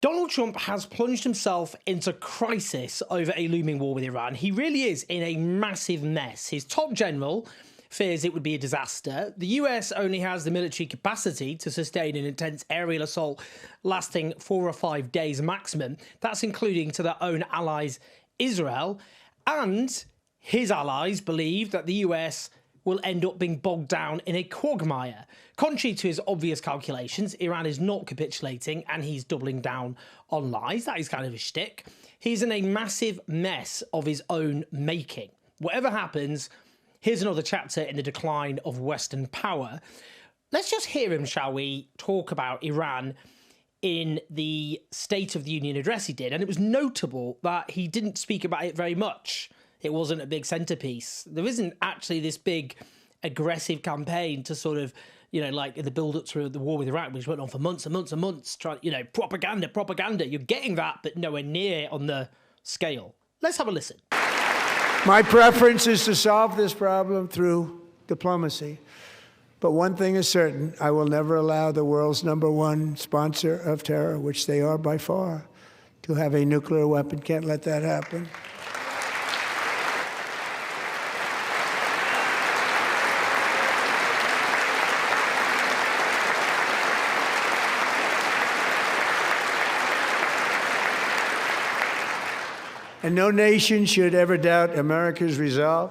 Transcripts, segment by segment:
Donald Trump has plunged himself into crisis over a looming war with Iran. He really is in a massive mess. His top general fears it would be a disaster. The US only has the military capacity to sustain an intense aerial assault lasting 4 or 5 days maximum. That's including to their own allies, Israel. And his allies believe that the US will end up being bogged down in a quagmire. Contrary to his obvious calculations, Iran is not capitulating and he's doubling down on lies. That is kind of a shtick. He's in a massive mess of his own making. Whatever happens, here's another chapter in the decline of Western power. Let's just hear him, shall we, talk about Iran in the State of the Union address he did. And it was notable that he didn't speak about it very much. It wasn't a big centerpiece. There isn't actually this big aggressive campaign to sort of, like in the build-up to the war with Iraq, which went on for months and months and months, propaganda. You're getting that, but nowhere near on the scale. Let's have a listen. My preference is to solve this problem through diplomacy. But one thing is certain, I will never allow the world's #1 sponsor of terror, which they are by far, to have a nuclear weapon. Can't let that happen. And no nation should ever doubt America's resolve.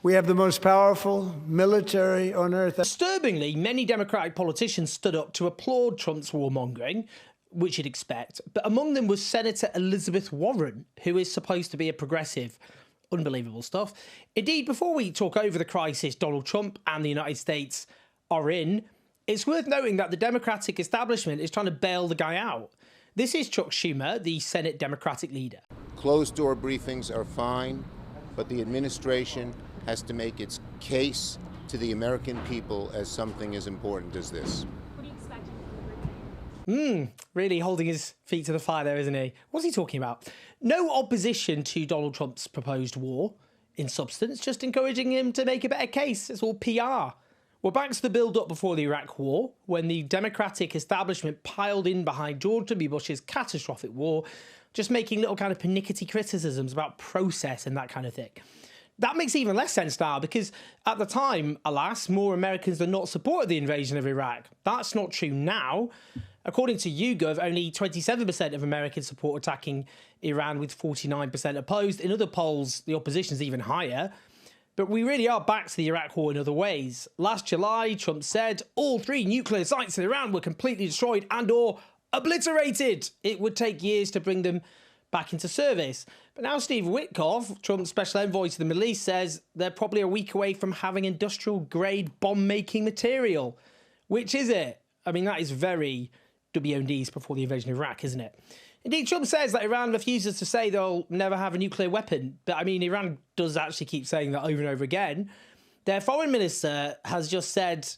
We have the most powerful military on earth. Disturbingly, many Democratic politicians stood up to applaud Trump's warmongering, which you'd expect. But among them was Senator Elizabeth Warren, who is supposed to be a progressive. Unbelievable stuff. Indeed, before we talk over the crisis Donald Trump and the United States are in, it's worth noting that the Democratic establishment is trying to bail the guy out. This is Chuck Schumer, the Senate Democratic leader. Closed-door briefings are fine, but the administration has to make its case to the American people as something as important as this. What do you expect? Really holding his feet to the fire there, isn't he? What's he talking about? No opposition to Donald Trump's proposed war, in substance, just encouraging him to make a better case. It's all PR. We're back to the build-up before the Iraq war, when the Democratic establishment piled in behind George W. Bush's catastrophic war, just making little kind of pernickety criticisms about process and that kind of thing. That makes even less sense now because at the time, alas, more Americans than not supported the invasion of Iraq. That's not true now. According to YouGov, only 27% of Americans support attacking Iran, with 49% opposed. In other polls, the opposition is even higher. But we really are back to the Iraq war in other ways. Last July, Trump said all 3 nuclear sites in Iran were completely destroyed and or obliterated. It would take years to bring them back into service. But now Steve Witkoff, Trump's special envoy to the Middle East, says they're probably a week away from having industrial-grade bomb-making material. Which is it? I mean, that is very WMDs before the invasion of Iraq, isn't it? Indeed, Trump says that Iran refuses to say they'll never have a nuclear weapon. But, I mean, Iran does actually keep saying that over and over again. Their foreign minister has just said,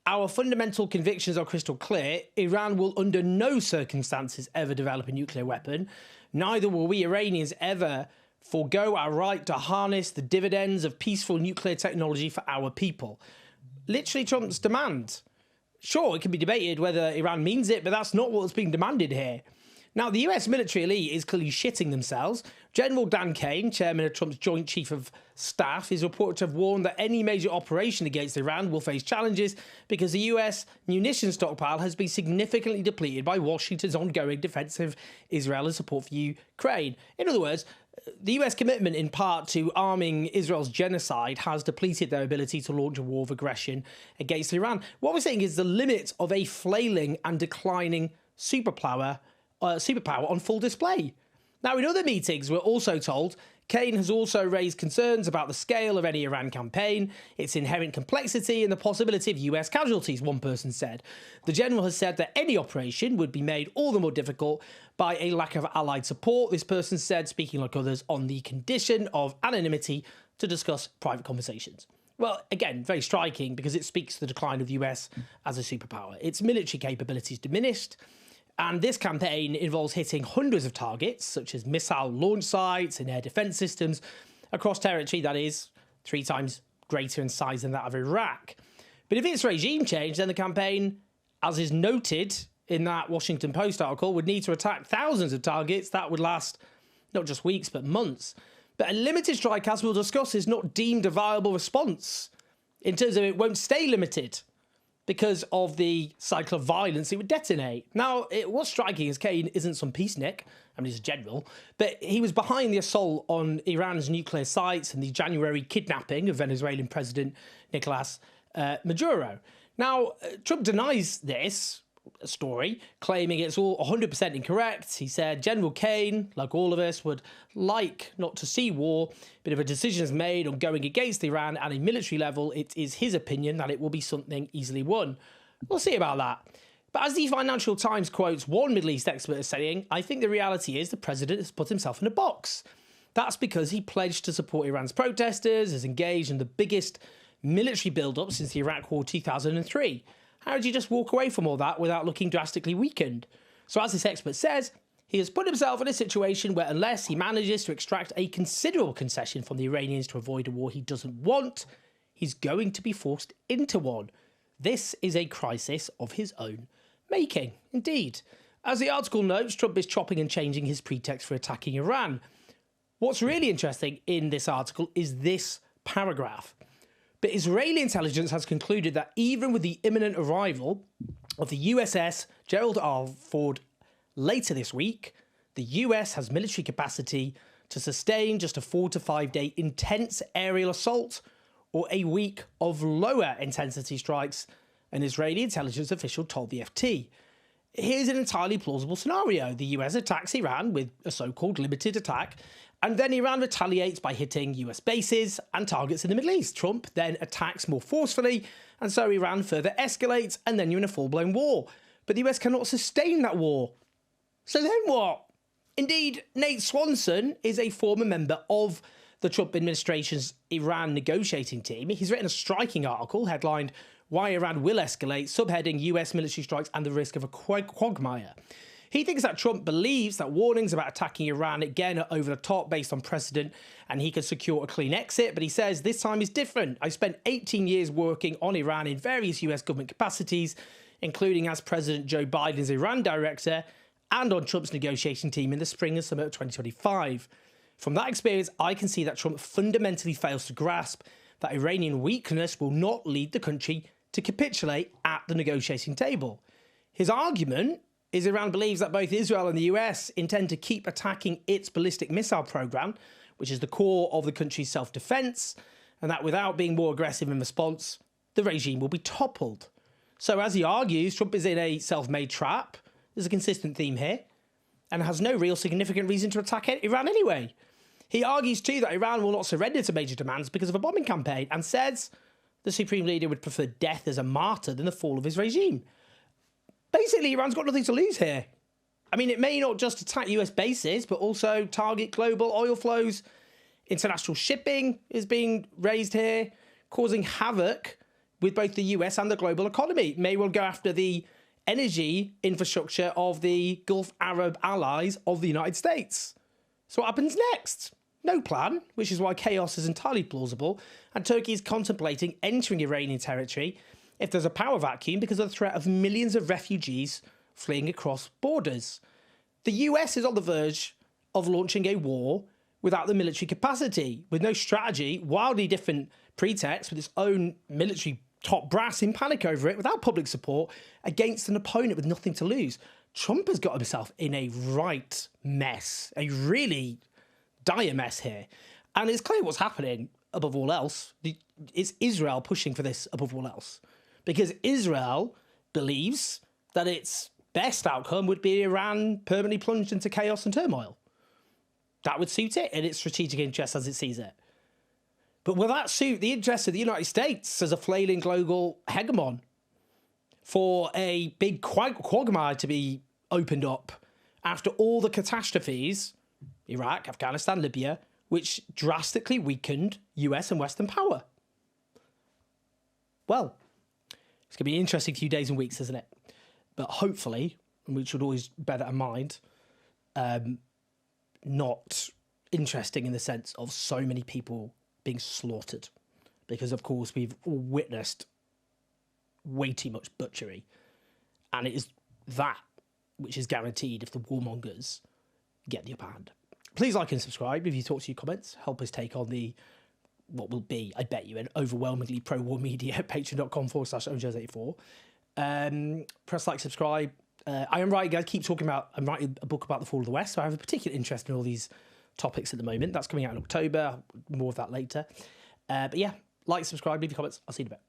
our fundamental convictions are crystal clear. Iran will under no circumstances ever develop a nuclear weapon. Neither will we Iranians ever forego our right to harness the dividends of peaceful nuclear technology for our people. Literally Trump's demand. Sure, it can be debated whether Iran means it, but that's not what's being demanded here. Now, the US military elite is clearly shitting themselves. General Dan Kane, chairman of Trump's Joint Chief of Staff, is reported to have warned that any major operation against Iran will face challenges because the US munitions stockpile has been significantly depleted by Washington's ongoing defense of Israel and support for Ukraine. In other words, the US commitment in part to arming Israel's genocide has depleted their ability to launch a war of aggression against Iran. What we're saying is the limit of a flailing and declining superpower on full display. Now, in other meetings, we're also told Kane has also raised concerns about the scale of any Iran campaign, its inherent complexity and the possibility of US casualties, one person said. The general has said that any operation would be made all the more difficult by a lack of allied support, this person said, speaking like others, on the condition of anonymity to discuss private conversations. Well, again, very striking because it speaks to the decline of the US as a superpower. Its military capabilities diminished. And this campaign involves hitting hundreds of targets, such as missile launch sites and air defense systems, across territory that is 3 times greater in size than that of Iraq. But if it's regime change, then the campaign, as is noted in that Washington Post article, would need to attack thousands of targets. That would last not just weeks, but months. But a limited strike, as we'll discuss, is not deemed a viable response in terms of it won't stay limited because of the cycle of violence it would detonate. Now, it was striking as Kane isn't some peacenik. I mean, he's a general, but he was behind the assault on Iran's nuclear sites and the January kidnapping of Venezuelan President Nicolas Maduro. Now, Trump denies this story, claiming it's all 100% incorrect. He said General Kane, like all of us, would like not to see war, but if a decision is made on going against Iran at a military level, it is his opinion that it will be something easily won. We'll see about that. But as the Financial Times quotes one Middle East expert as saying, I think the reality is the president has put himself in a box. That's because he pledged to support Iran's protesters, is engaged in the biggest military build-up since the Iraq War 2003. How did you just walk away from all that without looking drastically weakened? So as this expert says, he has put himself in a situation where unless he manages to extract a considerable concession from the Iranians to avoid a war he doesn't want, he's going to be forced into one. This is a crisis of his own making. Indeed. As the article notes, Trump is chopping and changing his pretext for attacking Iran. What's really interesting in this article is this paragraph. But Israeli intelligence has concluded that even with the imminent arrival of the USS Gerald R. Ford later this week, the US has military capacity to sustain just a 4 to 5 day intense aerial assault or a week of lower intensity strikes, an Israeli intelligence official told the FT. Here's an entirely plausible scenario. The US attacks Iran with a so-called limited attack, and then Iran retaliates by hitting US bases and targets in the Middle East. Trump then attacks more forcefully, and so Iran further escalates, and then you're in a full-blown war. But the US cannot sustain that war. So then what? Indeed, Nate Swanson is a former member of the Trump administration's Iran negotiating team. He's written a striking article headlined, Why Iran Will Escalate, subheading US military strikes and the risk of a quagmire. He thinks that Trump believes that warnings about attacking Iran again are over the top based on precedent and he could secure a clean exit, but he says this time is different. I spent 18 years working on Iran in various US government capacities, including as President Joe Biden's Iran director and on Trump's negotiation team in the spring and summer of 2025. From that experience, I can see that Trump fundamentally fails to grasp that Iranian weakness will not lead the country to capitulate at the negotiating table. His argument is Iran believes that both Israel and the US intend to keep attacking its ballistic missile program, which is the core of the country's self-defense, and that without being more aggressive in response, the regime will be toppled. So as he argues, Trump is in a self-made trap. There's a consistent theme here, and has no real significant reason to attack Iran anyway. He argues too that Iran will not surrender to major demands because of a bombing campaign, and says the supreme leader would prefer death as a martyr than the fall of his regime. Basically, Iran's got nothing to lose here. I mean, it may not just attack US bases, but also target global oil flows. International shipping is being raised here, causing havoc with both the US and the global economy. It may well go after the energy infrastructure of the Gulf Arab allies of the United States. So what happens next? No plan, which is why chaos is entirely plausible, and Turkey is contemplating entering Iranian territory if there's a power vacuum because of the threat of millions of refugees fleeing across borders. The US is on the verge of launching a war without the military capacity, with no strategy, wildly different pretext, with its own military top brass in panic over it, without public support, against an opponent with nothing to lose. Trump has got himself in a right mess, a really dire mess here. And it's clear what's happening above all else. It's Israel pushing for this above all else. Because Israel believes that its best outcome would be Iran permanently plunged into chaos and turmoil. That would suit it in its strategic interest as it sees it. But will that suit the interests of the United States as a flailing global hegemon? For a big quagmire to be opened up after all the catastrophes, Iraq, Afghanistan, Libya, which drastically weakened US and Western power. Well, it's going to be an interesting few days and weeks, isn't it? But hopefully, and we should always bear that in mind, not interesting in the sense of so many people being slaughtered. Because, of course, we've all witnessed way too much butchery. And it is that which is guaranteed if the warmongers get the upper hand. Please like and subscribe if you talk to your comments. Help us take on what will be, I bet you, an overwhelmingly pro-war media at patreon.com/OJS84. Press like, subscribe. I am writing, guys, keep talking about, I'm writing a book about the fall of the West, so I have a particular interest in all these topics at the moment. That's coming out in October. More of that later. But yeah, like, subscribe, leave your comments. I'll see you in a bit.